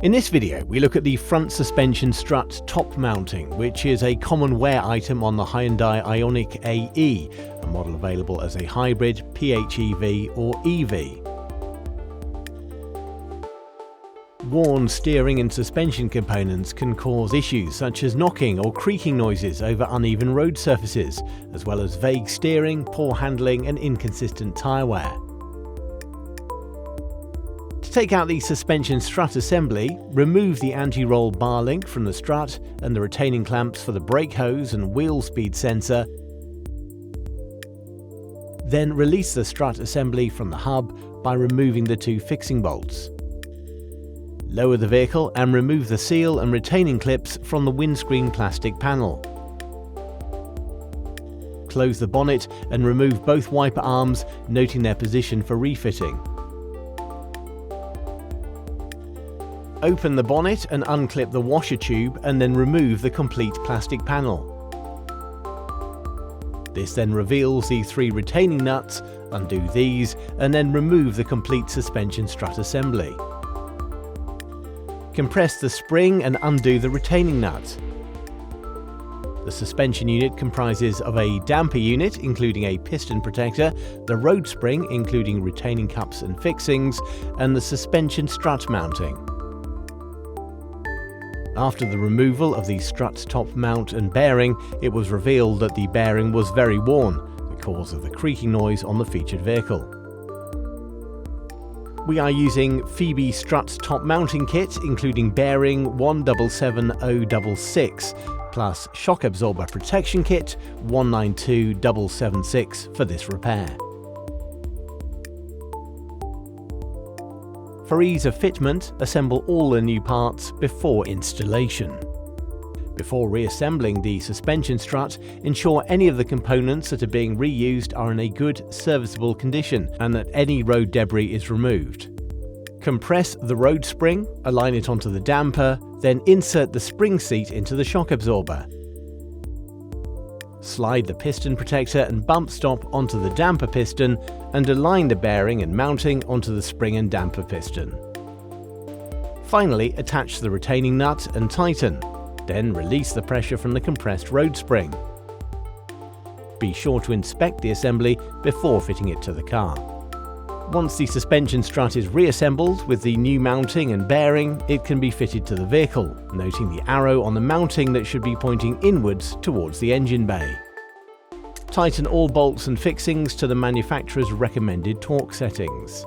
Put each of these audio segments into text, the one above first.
In this video, we look at the front suspension strut top mounting, which is a common wear item on the Hyundai Ioniq AE, a model available as a hybrid, PHEV or EV. Worn steering and suspension components can cause issues such as knocking or creaking noises over uneven road surfaces, as well as vague steering, poor handling and inconsistent tyre wear. To take out the suspension strut assembly, remove the anti-roll bar link from the strut and the retaining clamps for the brake hose and wheel speed sensor. Then release the strut assembly from the hub by removing the two fixing bolts. Lower the vehicle and remove the seal and retaining clips from the windscreen plastic panel. Close the bonnet and remove both wiper arms, noting their position for refitting. Open the bonnet and unclip the washer tube and then remove the complete plastic panel. This then reveals the three retaining nuts, undo these, and then remove the complete suspension strut assembly. Compress the spring and undo the retaining nut. The suspension unit comprises of a damper unit, including a piston protector, the road spring, including retaining cups and fixings, and the suspension strut mounting. After the removal of the strut top mount and bearing, it was revealed that the bearing was very worn, the cause of the creaking noise on the featured vehicle. We are using Febi Strut top mounting kit, including bearing 177066, plus shock absorber protection kit 192776 for this repair. For ease of fitment, assemble all the new parts before installation. Before reassembling the suspension strut, ensure any of the components that are being reused are in a good, serviceable condition and that any road debris is removed. Compress the road spring, align it onto the damper, then insert the spring seat into the shock absorber. Slide the piston protector and bump stop onto the damper piston and align the bearing and mounting onto the spring and damper piston. Finally, attach the retaining nut and tighten. Then release the pressure from the compressed road spring. Be sure to inspect the assembly before fitting it to the car. Once the suspension strut is reassembled with the new mounting and bearing, it can be fitted to the vehicle, noting the arrow on the mounting that should be pointing inwards towards the engine bay. Tighten all bolts and fixings to the manufacturer's recommended torque settings.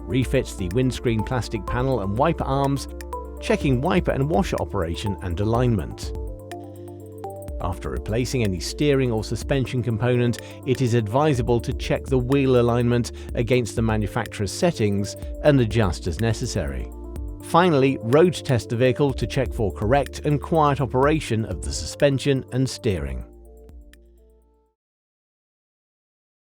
Refit the windscreen plastic panel and wiper arms, checking wiper and washer operation and alignment. After replacing any steering or suspension component, it is advisable to check the wheel alignment against the manufacturer's settings and adjust as necessary. Finally, road test the vehicle to check for correct and quiet operation of the suspension and steering.